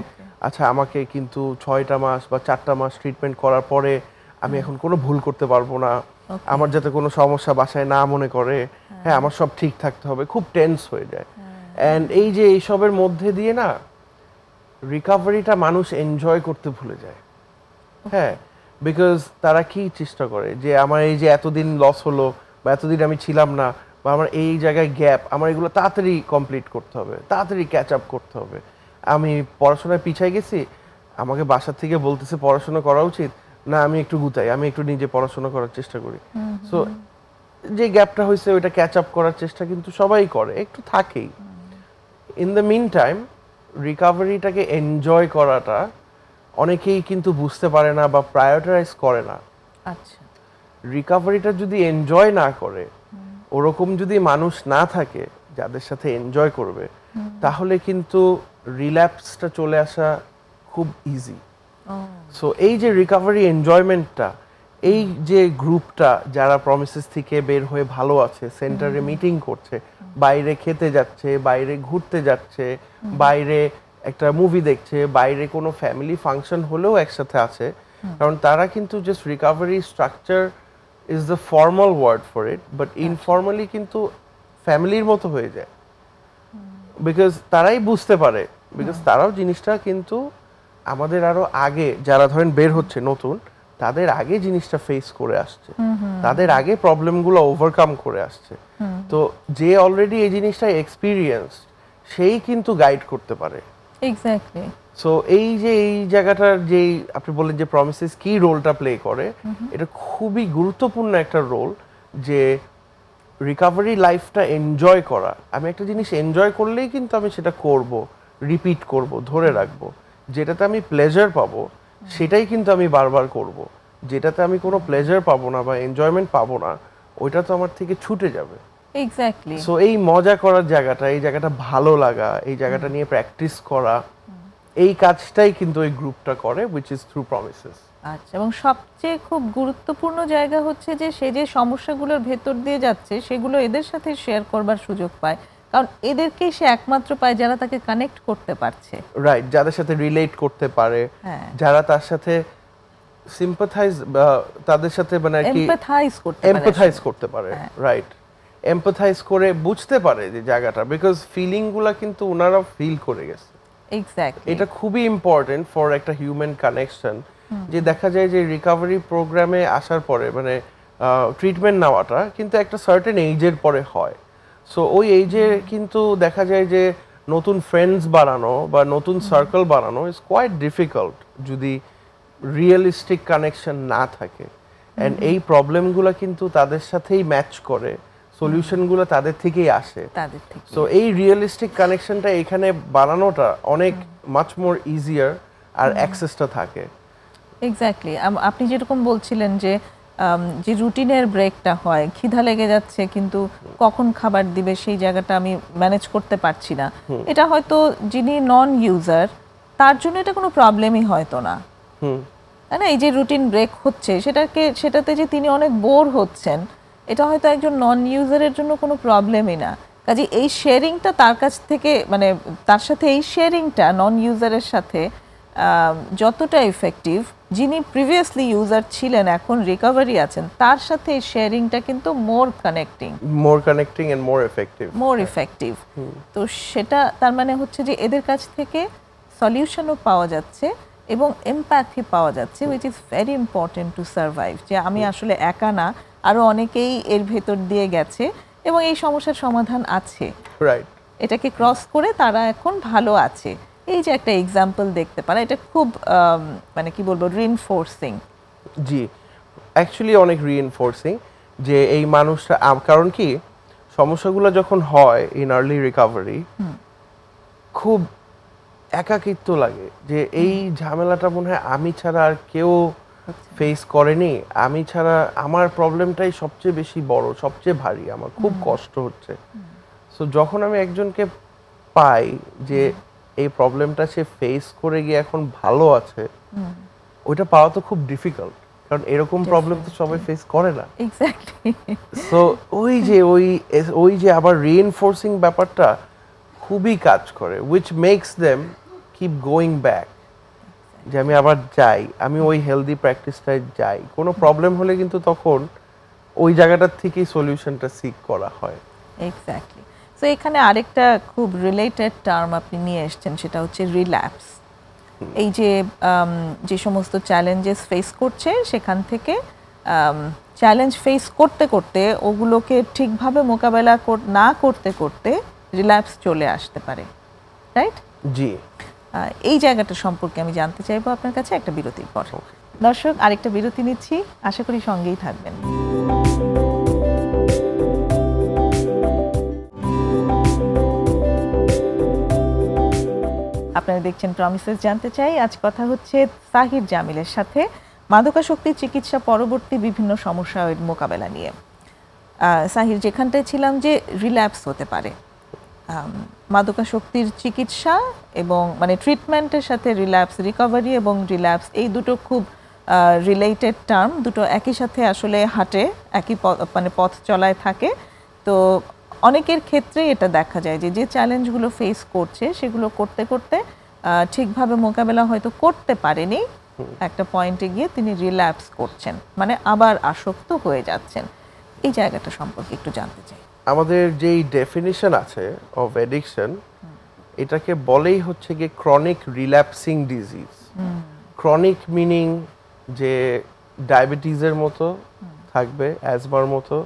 Speaker 2: আচ্ছা আমাকে কিন্তু 6টা মাস বা 4টা মাস ট্রিটমেন্ট করার পরে আমি এখন কোনো ভুল করতে পারবো না, আমার যাতে কোনো সমস্যা বাসায় না মনে করে, হ্যাঁ আমার সব ঠিক থাকতে হবে, খুব টেন্স হয়ে যায়। অ্যান্ড এই যে এইসবের মধ্যে দিয়ে না রিকভারিটা মানুষ এনজয় করতে ভুলে যায়। হ্যাঁ, বিকজ তারা কি চেষ্টা করে যে আমার এই যে এতদিন লস হলো বা এতদিন আমি ছিলাম না বা আমার এই জায়গায় গ্যাপ, আমার এগুলো তাড়াতাড়ি কমপ্লিট করতে হবে, তাড়াতাড়ি ক্যাচ আপ করতে হবে। আমি পড়াশোনায় পিছাই গেছি, আমাকে বাসা থেকে বলতেছে পড়াশোনা করা উচিত না, আমি একটু গুতাই, আমি একটু নিজে পড়াশোনা করার চেষ্টা করি। সো যে গ্যাপটা হয়েছে ওইটা ক্যাচ আপ করার চেষ্টা কিন্তু সবাই করে, একটু থাকেই। ইন দ্য মিন টাইম রিকভারিটাকে এনজয় করাটা অনেকেই কিন্তু বুঝতে পারে না বা প্রায়োরিটাইজ করে না।
Speaker 1: আচ্ছা,
Speaker 2: রিকভারিটা যদি এনজয় না করে, ওরকম যদি মানুষ না থাকে যাদের সাথে এনজয় করবে, তাহলে কিন্তু রিল্যাপসটা চলে আসা খুব ইজি। সো এই যে রিকভারি এনজয়মেন্টটা, এই যে গ্রুপটা যারা প্রমিসেস থেকে বের হয়ে ভালো আছে, সেন্টারে মিটিং করছে, বাইরে খেতে যাচ্ছে, বাইরে ঘুরতে যাচ্ছে, বাইরে একটা মুভি দেখছে, বাইরে কোনো ফ্যামিলি ফাংশন হলেও একসাথে আছে, কারণ তারা কিন্তু just recovery structure is the formal word for it, but informally কিন্তু ফ্যামিলির মতো হয়ে যায়। বিকজ তারাই বুঝতে পারে, বিকজ তারাও জিনিসটা কিন্তু আমাদের আরো আগে যারা ধরেন বের হচ্ছে নতুন, তাদের আগে জিনিসটা ফেস করে আসছে, তাদের আগে প্রবলেমগুলো ওভারকাম করে আসছে। তো যে অলরেডি এই জিনিসটা এক্সপিরিয়েন্স, সেই কিন্তু গাইড করতে পারে।
Speaker 1: এক্স্যাক্টলি।
Speaker 2: সো এই যে এই জায়গাটার যেই আপনি বললেন যে প্রমিসেস কি রোলটা প্লে করে, এটা খুবই গুরুত্বপূর্ণ একটা রোল। যে রিকভারি লাইফটা এনজয় করা, আমি একটা জিনিস এনজয় করলেই কিন্তু আমি সেটা করব, রিপিট করব, ধরে রাখবো। যেটাতে আমি প্লেজার পাবো সেটাই কিন্তু আমি বারবার করব। যেটাতে আমি কোনো প্লেজার পাবো না বা এনজয়মেন্ট পাবো না, ওইটা তো আমার থেকে ছুটে যাবে।
Speaker 1: এক্স্যাক্টলি।
Speaker 2: সো এই মজা করার জায়গাটা, এই জায়গাটা ভালো লাগা, এই জায়গাটা নিয়ে প্র্যাকটিস করা, এই কাজটাই কিন্তু ওই গ্রুপটা করে, which is through promises।
Speaker 1: আচ্ছা, এবং সবচেয়ে খুব গুরুত্বপূর্ণ জায়গা হচ্ছে যে সে যে সমস্যাগুলোর ভেতর দিয়ে যাচ্ছে সেগুলো এদের সাথে শেয়ার করবার সুযোগ পায়, কারণ এদেরকেই সে একমাত্র পায় যারা তাকে কানেক্ট করতে পারছে।
Speaker 2: রাইট, যাদের সাথে রিলেট করতে পারে, যারা তার সাথে সিম্পাথাইজ, তাদের সাথে মানে কি এমপ্যাথাইজ করতে পারে। রাইট, এমপ্যাথাইজ করে বুঝতে পারে যে জায়গাটা, বিকজ ফিলিংগুলো কিন্তু ওনারা ফিল করে গেছে।
Speaker 1: এক্স্যাক্টলি,
Speaker 2: এটা খুবই ইম্পর্টেন্ট ফর একটা হিউম্যান কানেকশন। যে দেখা যায় যে রিকভারি প্রোগ্রামে আসার পরে মানে ট্রিটমেন্ট নেওয়াটা কিন্তু একটা সার্টেন এইজের পরে হয়। সো ওই এইজে কিন্তু দেখা যায় যে নতুন ফ্রেন্ডস বানানো বা নতুন সার্কেল বানানো ইজ কোয়াইট ডিফিকাল্ট যদি রিয়েলিস্টিক কানেকশন না থাকে। অ্যান্ড এই প্রবলেমগুলো কিন্তু তাদের সাথেই ম্যাচ করে, সলিউশনগুলো তাদের থেকেই আসে। সো এই রিয়েলিস্টিক কানেকশনটা এখানে বানানোটা অনেক মাচ মোর ইজিয়ার, আর অ্যাক্সেসটা থাকে।
Speaker 1: এক্স্যাক্টলি, আপনি যেরকম বলছিলেন যে যে রুটিনের ব্রেকটা হয়, খিদা লেগে যাচ্ছে কিন্তু কখন খাবার দিবে সেই জায়গাটা আমি ম্যানেজ করতে পারছি না, এটা হয়তো যিনি নন ইউজার তার জন্য এটা কোনো প্রবলেমই হয়তো না, তাই না? এই যে রুটিন ব্রেক হচ্ছে সেটাতে যে তিনি অনেক বোর হচ্ছেন, এটা হয়তো একজন নন ইউজারের জন্য কোনো প্রবলেমই না। কাজে এই শেয়ারিংটা তার কাছ থেকে, মানে তার সাথে এই শেয়ারিংটা নন ইউজারের সাথে যতটা এফেক্টিভ, যিনি প্রিভিয়াসলি ইউজার ছিলেন এখন রিকভারি আছেন, তার সাথে এই শেয়ারিংটা কিন্তু মোর কানেক্টিং
Speaker 2: এন্ড মোর এফেক্টিভ।
Speaker 1: তো সেটা তার মানে হচ্ছে যে এদের কাছ থেকে সলিউশনও পাওয়া যাচ্ছে এবং এমপ্যাথি পাওয়া যাচ্ছে, which is very important to survive. যে আমি আসলে একা না, আরো অনেকেই এর ভেতর দিয়ে গেছে এবং এই সমস্যার সমাধান আছে,
Speaker 2: রাইট,
Speaker 1: এটাকে ক্রস করে তারা এখন ভালো আছে। এই যে একটা এক্সাম্পল দেখতে পারা, এটা খুব মানে কি বলবো, রিইনফোর্সিং।
Speaker 2: জি, অ্যাকচুয়ালি অনেক রিইনফোর্সিং যে এই মানুষটা, কারণ কি সমস্যাগুলো যখন হয় ইন আর্লি রিকভারি, খুব একাকিত্ব লাগে যে এই ঝামেলাটা মনে হয় আমি ছাড়া আর কেউ ফেস করেনি, আমি ছাড়া আমার প্রবলেমটাই সবচেয়ে বেশি বড়, সবচেয়ে ভারী, আমার খুব কষ্ট হচ্ছে। সো যখন আমি একজনকে পাই যে এই প্রবলেমটা সে ফেস করে গিয়ে এখন ভালো আছে, ওইটা পাওয়া তো খুব ডিফিকাল্ট, কারণ এরকম প্রবলেম তো সবাই ফেস করে না।
Speaker 1: এক্স্যাক্টলি।
Speaker 2: সো ওই যে আবার রিইনফোর্সিং ব্যাপারটা খুবই কাজ করে, which makes them keep going back, যে আমি আবার যাই, আমি ওই হেলদি প্র্যাকটিসটায় যাই। কোনো প্রবলেম হলে কিন্তু তখন ওই জায়গাটার থেকেই সলিউশনটা সিক করা হয়।
Speaker 1: এক্স্যাক্টলি। সো এখানে আরেকটা খুব রিলেটেড টার্ম আপনি নিয়ে এসেছেন, সেটা হচ্ছে রিল্যাপস। এই যে যে সমস্ত চ্যালেঞ্জেস ফেস করছে সেখান থেকে চ্যালেঞ্জ ফেস করতে করতে ওগুলোকে ঠিকভাবে মোকাবেলা না করতে করতে রিল্যাপস চলে আসতে পারে, রাইট?
Speaker 2: জি।
Speaker 1: এই জায়গাটা সম্পর্কে আমি জানতে চাইবো আপনার কাছে একটা বিরতির পর। দর্শক, আরেকটা বিরতি নিচ্ছি, আশা করি সঙ্গেই থাকবেন। আপনারা দেখছেন প্রমিসেস জানতে চাই। আজ কথা হচ্ছে সাহির জামিলের সাথে মাদকাসক্তি চিকিৎসা পরবর্তী বিভিন্ন সমস্যার মোকাবেলা নিয়ে। সাহির, যেখানটায় ছিলাম যে রিল্যাপস হতে পারে, মাদকাসক্তির চিকিৎসা এবং মানে ট্রিটমেন্টের সাথে রিল্যাপস, রিকভারি এবং রিল্যাপস এই দুটো খুব রিলেটেড টার্ম, দুটো একই সাথে আসলে হাঁটে, একই মানে পথ চলায় থাকে। তো অনেকের ক্ষেত্রেই এটা দেখা যায় যে যে চ্যালেঞ্জগুলো ফেস করছে সেগুলো করতে করতে ঠিকভাবে মোকাবেলা হয়তো করতে পারেনি, একটা পয়েন্টে গিয়ে তিনি রিল্যাপস করছেন, মানে আবার আসক্ত হয়ে যাচ্ছেন। এই জায়গাটা সম্পর্কে একটু জানতে চাই।
Speaker 2: আমাদের যেই ডেফিনিশন আছে অফ অ্যাডিকশন, এটাকে বলেই হচ্ছে গিয়ে chronic relapsing disease. Chronic meaning যে ডায়াবেটিসের মতো থাকবে, অ্যাজমার মতো,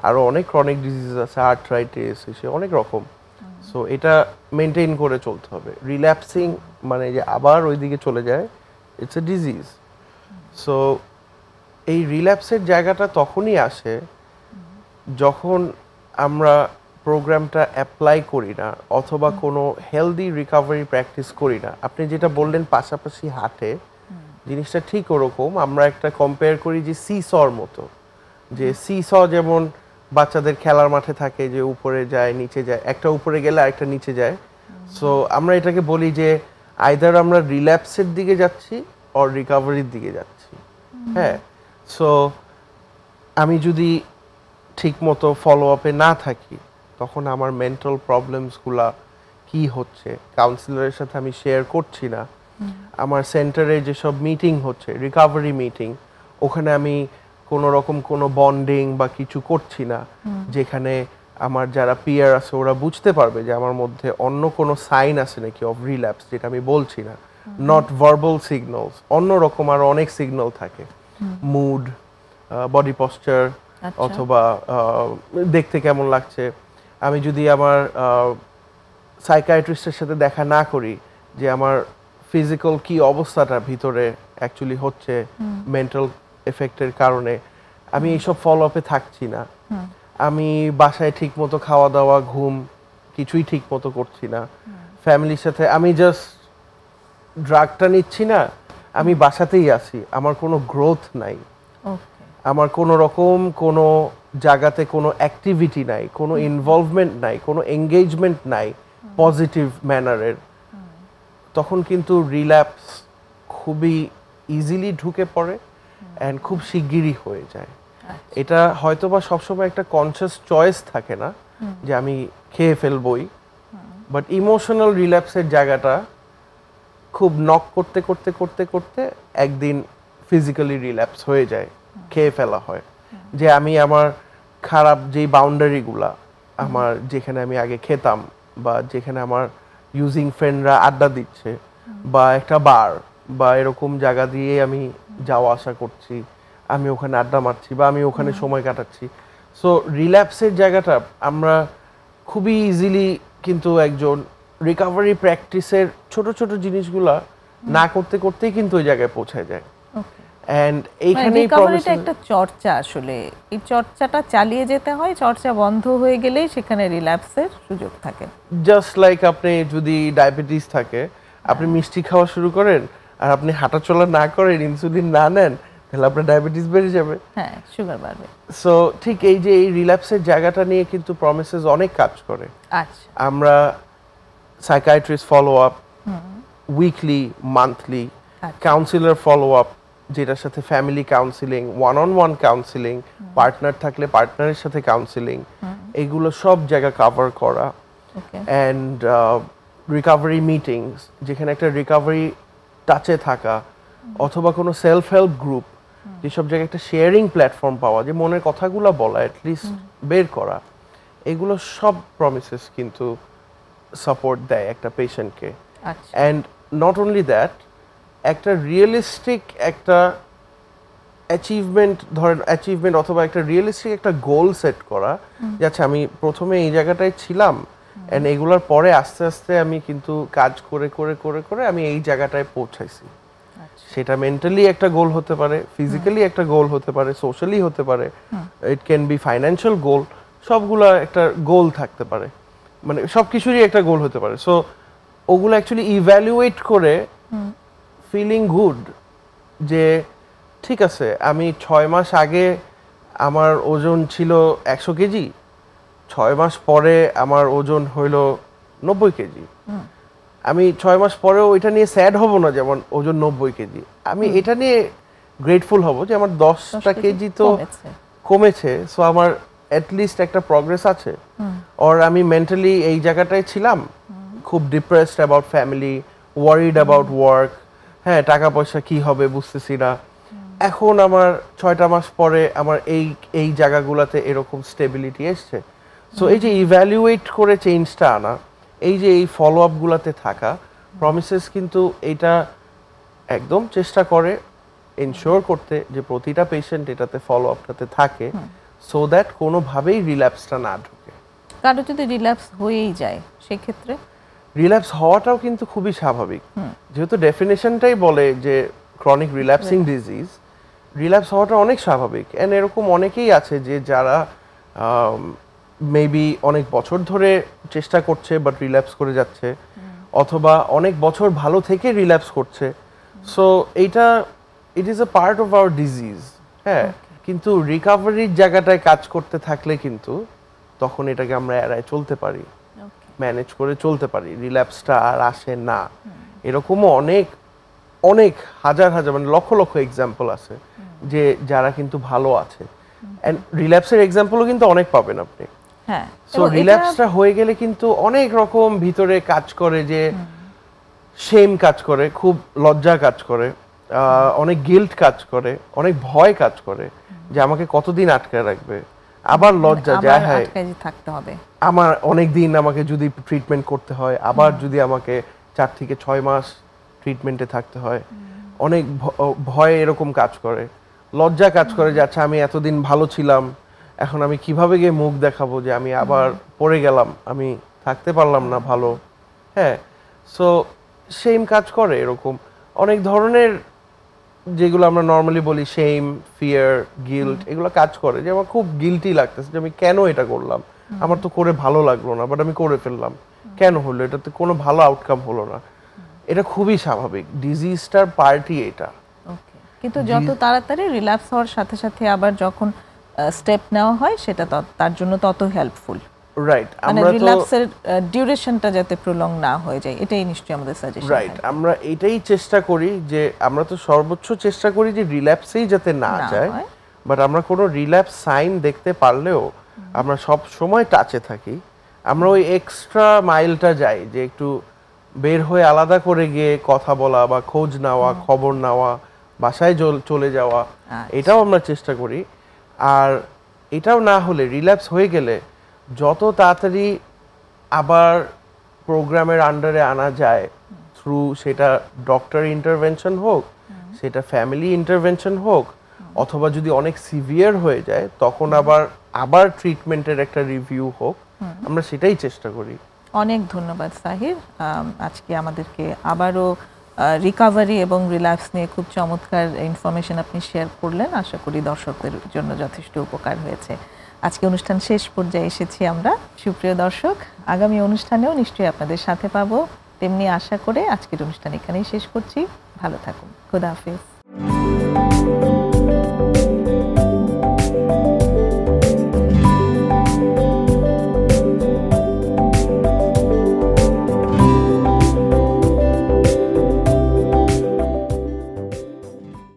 Speaker 2: আরও অনেক ক্রনিক ডিজিজ আছে, আর্থ্রাইটিস, এসে অনেক রকম। সো এটা মেনটেন করে চলতে হবে। রিল্যাপসিং মানে যে আবার ওই দিকে চলে যায়, ইটস এ ডিজিজ। সো এই রিল্যাপসের জায়গাটা তখনই আসে যখন আমরা প্রোগ্রামটা অ্যাপ্লাই করি না অথবা কোনো হেলদি রিকভারি প্র্যাকটিস করি না। আপনি যেটা বললেন পাশাপাশি হাঁটে, জিনিসটা ঠিক ওরকম। আমরা একটা কম্পেয়ার করি যে সিসর মতো, যে সিস যেমন বাচ্চাদের খেলার মাঠে থাকে, যে উপরে যায় নিচে যায়, একটা উপরে গেলে আরেকটা নিচে যায়। সো আমরা এটাকে বলি যে আইদার আমরা রিল্যাপসের দিকে যাচ্ছি অর রিকভারির দিকে যাচ্ছি। হ্যাঁ, সো আমি যদি ঠিক মতো ফলো আপে না থাকি তখন আমার মেন্টাল প্রবলেমসগুলা কি হচ্ছে কাউন্সিলরের সাথে আমি শেয়ার করছি না। আমার সেন্টারে যেসব মিটিং হচ্ছে, রিকভারি মিটিং, ওখানে আমি কোনো রকম কোনো বন্ডিং বা কিছু করছি না, যেখানে আমার যারা পিয়ার আছে ওরা বুঝতে পারবে যে আমার মধ্যে অন্য কোনো সাইন আছে নাকি অফ রিল্যাপস, যেটা আমি বলছি না। নট ভার্বাল সিগন্যালস, অন্য রকম আরো অনেক সিগন্যাল থাকে, মুড, বডি পশ্চার, অথবা দেখতে কেমন লাগছে। আমি যদি আমার সাইকিয়াট্রিস্টের সাথে দেখা না করি যে আমার ফিজিক্যাল কি অবস্থাটা ভিতরে অ্যাকচুয়ালি হচ্ছে মেন্টাল এফেক্টের কারণে, আমি এইসব ফলো আপে থাকছি না, আমি বাসায় ঠিক মতো খাওয়া দাওয়া ঘুম কিছুই ঠিক মতো করছি না, ফ্যামিলির সাথে আমি জাস্ট ড্রাগটা নিচ্ছি না, আমি বাসাতেই আছি, আমার কোনো গ্রোথ নাই, আমার কোনো রকম কোনো জায়গাতে কোনো অ্যাক্টিভিটি নাই, কোনো ইনভলভমেন্ট নাই, কোনো এঙ্গেজমেন্ট নাই পজিটিভ ম্যানারের, তখন কিন্তু রিল্যাপস খুবই ইজিলি ঢুকে পড়ে অ্যান্ড খুব শিগগিরই হয়ে যায়। এটা হয়তো বা সবসময় একটা কনসিয়াস চয়েস থাকে না যে আমি খেয়ে ফেলবই, বাট ইমোশনাল রিল্যাপসের জায়গাটা খুব নক করতে করতে করতে করতে একদিন ফিজিক্যালি রিল্যাপস হয়ে যায়, খেয়ে ফেলা হয়। যে আমি আমার খারাপ যেই বাউন্ডারিগুলা আমার, যেখানে আমি আগে খেতাম বা যেখানে আমার ইউজিং ফ্রেন্ডরা আড্ডা দিচ্ছে বা একটা বার বা এরকম জায়গা দিয়ে আমি যাওয়া আসা করছি, আমি ওখানে আড্ডা মারছি বা আমি ওখানে সময় কাটাচ্ছি। সো রিল্যাপসের জায়গাটা আমরা খুবই ইজিলি কিন্তু একজন রিকভারি প্র্যাকটিসের ছোট ছোট জিনিসগুলা না করতে করতেই কিন্তু ওই জায়গায় পৌঁছায় যায়। এন্ড এইখানেই
Speaker 1: রিকভারিটা একটা চর্চা, আসলে এই চর্চাটা চালিয়ে যেতে হয়, চর্চা বন্ধ হয়ে গেলেই সেখানে রিল্যাপসের সুযোগ থাকে।
Speaker 2: জাস্ট লাইক আপনি যদি ডায়াবেটিস থাকে, আপনি মিষ্টি খাওয়া শুরু করেন আর আপনি হাঁটাচলা না করেন, ইনসুলিন না নেন, তাহলে আপনার ডায়াবেটিস বেড়ে যাবে,
Speaker 1: হ্যাঁ, সুগার বাড়বে।
Speaker 2: সো ঠিক এই যে এই রিল্যাপসের জায়গাটা নিয়ে কিন্তু প্রমিসেস অনেক কাজ করে।
Speaker 1: আচ্ছা,
Speaker 2: আমরা psychiatrist follow up weekly, monthly, councillor follow up, যেটার সাথে family counselling, one on one counselling, partner থাকলে পার্টনারের সাথে কাউন্সিলিং, এগুলো সব জায়গা কভার করা। অ্যান্ড রিকভারি মিটিংস, যেখানে একটা রিকভারি টাচে থাকা, অথবা কোনো সেলফ হেল্প গ্রুপ যেসব জায়গায় একটা শেয়ারিং প্ল্যাটফর্ম পাওয়া, যে মনের কথাগুলো বলা, অ্যাটলিস্ট বের করা, এগুলো সব প্রমিসেস কিন্তু সাপোর্ট দেয় একটা পেশেন্টকে। অ্যান্ড নট অনলি দ্যাট, একটা রিয়েলিস্টিক একটা অ্যাচিভমেন্ট অথবা একটা রিয়েলিস্টিক একটা গোল সেট করা, যে আচ্ছা আমি প্রথমে এই জায়গাটায় ছিলাম অ্যান্ড এগুলোর পরে আস্তে আস্তে আমি কিন্তু কাজ করে করে করে করে আমি এই জায়গাটায় পৌঁছাইছি। সেটা মেন্টালি একটা গোল হতে পারে, ফিজিক্যালি একটা গোল হতে পারে, সোশ্যালি হতে পারে, ইট ক্যান বি ফাইন্যান্সিয়াল গোল, সবগুলা একটা গোল থাকতে পারে, মানে সব কিছুরই একটা গোল হতে পারে। সো ওগুলো অ্যাকচুয়ালি ইভ্যালুয়েট করে ফিলিং গুড, যে ঠিক আছে আমি 6 মাস আগে আমার ওজন ছিল 100 কেজি, 6 মাস পরে আমার ওজন হইল 90 কেজি, আমি 6 মাস পরেও এটা নিয়ে স্যাড হব না যেমন ওজন 90 কেজি, আমি এটা নিয়ে গ্রেটফুল হব যে আমার 10টা কেজি তো কমেছে, সো আমার অ্যাটলিস্ট একটা প্রগ্রেস আছে। আর আমি মেন্টালি এই জায়গাটায় ছিলাম খুব depressed about family, worried about work, হ্যাঁ টাকা পয়সা কি হবে বুঝতেছি না, এখন আমার 6টা মাস পরে আমার এই জায়গাগুলোতে এরকম স্টেবিলিটি এসছে। সো এই যে ইভ্যালুয়েট করে চেঞ্জটা আনা, এই যে এই ফলো আপগুলোতে থাকা, প্রমিসেস কিন্তু এটা একদম চেষ্টা করে এনশিওর করতে যে প্রতিটা পেশেন্ট এটাতে ফলো আপটাতে থাকে, সো দ্যাট কোনোভাবেই রিল্যাপসটা না ঢোকে।
Speaker 1: কারো যদি রিল্যাপস হয়েই যায় সেক্ষেত্রে
Speaker 2: রিল্যাপস হওয়াটাও কিন্তু খুবই স্বাভাবিক, যেহেতু ডেফিনেশনটাই বলে যে ক্রনিক রিল্যাপসিং ডিজিজ, রিল্যাপস হওয়াটা অনেক স্বাভাবিক। অ্যান্ড এরকম অনেকেই আছে যে যারা মেবি অনেক বছর ধরে চেষ্টা করছে বাট রিল্যাপস করে যাচ্ছে, অথবা অনেক বছর ভালো থেকে রিল্যাপস করছে। সো এইটা it is a part of our disease, হ্যাঁ, কিন্তু রিকভারির জায়গাটায় কাজ করতে থাকলে কিন্তু তখন এটাকে আমরা এড়ায় চলতে পারি, ম্যানেজ করে চলতে পারি, রিল্যাপসটা আর আসে না। এরকমও অনেক অনেক হাজার হাজার মানে লক্ষ লক্ষ এক্সাম্পল আছে যে যারা কিন্তু ভালো আছে, এন্ড রিল্যাপসের এক্সাম্পলও কিন্তু অনেক পাবেন আপনি।
Speaker 1: হ্যাঁ,
Speaker 2: সো রিল্যাপসটা হয়ে গেলে কিন্তু অনেক রকম ভিতরে কাজ করে, যে শেম কাজ করে, খুব লজ্জা কাজ করে, অনেক গিল্ট কাজ করে, অনেক ভয় কাজ করে যে আমাকে কতদিন আটকে রাখবে, আবার লজ্জা যায় হ্যাঁ
Speaker 1: থাকতে হবে,
Speaker 2: আমার অনেক দিন আমাকে যদি ট্রিটমেন্ট করতে হয়, আবার যদি আমাকে 4 থেকে 6 মাস ট্রিটমেন্টে থাকতে হয়, অনেক ভয় এরকম কাজ করে, লজ্জা কাজ করে যে আচ্ছা আমি এতদিন ভালো ছিলাম, এখন আমি কিভাবে গিয়ে মুখ দেখাবো যে আমি আবার পড়ে গেলাম, আমি থাকতে পারলাম না ভালো, হ্যাঁ। সো সেম কাজ করে এরকম অনেক ধরনের, যেগুলো আমরা নর্মালি বলি শেম, ফিয়ার, গিল্ট, এগুলো কাজ করে যে আমার খুব গিল্টি লাগতেছে যে আমি কেন এটা করলাম, আমার তো করে ভালো লাগলো না, বাট আমি করে ফেললাম, কেন হলো, এটাতে কোনো ভালো আউটকাম হলো না। এটা খুবই স্বাভাবিক, ডিজিজটার পার্টি এটা।
Speaker 1: কিন্তু যত তাড়াতাড়ি রিল্যাপস হওয়ার সাথে সাথে আবার যখন স্টেপ নেওয়া হয় সেটা তার জন্য তত হেল্পফুল,
Speaker 2: রাইট।
Speaker 1: আমরা তো রিল্যাপসের ডিউরেশনটা যাতে প্রলং না হয়ে যায়, এটাই নিশ্চয়ই আমাদের সাজেশন।
Speaker 2: রাইট, আমরা এটাই চেষ্টা করি যে আমরা তো সর্বোচ্চ চেষ্টা করি যে রিল্যাপসেই যাতে না যায়, বাট আমরা কোনো রিল্যাপস সাইন দেখতে পারলেও আমরা সব সময় টাচে থাকি, আমরা ওই এক্সট্রা মাইলটা যাই যে একটু বের হয়ে আলাদা করে গিয়ে কথা বলা বা খোঁজ নেওয়া, খবর নেওয়া, বাসায় চলে যাওয়া, এটাও আমরা চেষ্টা করি। আর এটাও না হলে রিল্যাপস হয়ে গেলে যত তাড়াতাড়ি আবার প্রোগ্রামের আন্ডারে আনা যায়, থ্রু সেটা ডক্টর ইন্টারভেনশন হোক, সেটা ফ্যামিলি ইন্টারভেনশন হোক, অথবা যদি অনেক সিভিয়ার হয়ে যায় তখন আবার ট্রিটমেন্টের একটা রিভিউ হোক, আমরা সেটাই চেষ্টা করি।
Speaker 1: অনেক ধন্যবাদ সাহির, আজকে আমাদেরকে আবারও রিকভারি এবং রিল্যাক্স নিয়ে খুব চমৎকার ইনফরমেশন আপনি শেয়ার করলেন। আশা করি দর্শকদের জন্য যথেষ্ট উপকার হয়েছে। আজকে অনুষ্ঠান শেষ পর্যায়ে এসেছি আমরা। সুপ্রিয় দর্শক, আগামী অনুষ্ঠানেও নিশ্চয়ই আপনাদের সাথে পাবো, তেমনি আশা করে আজকের অনুষ্ঠান এখানেই শেষ করছি। ভালো থাকুন, খোদা হাফেজ।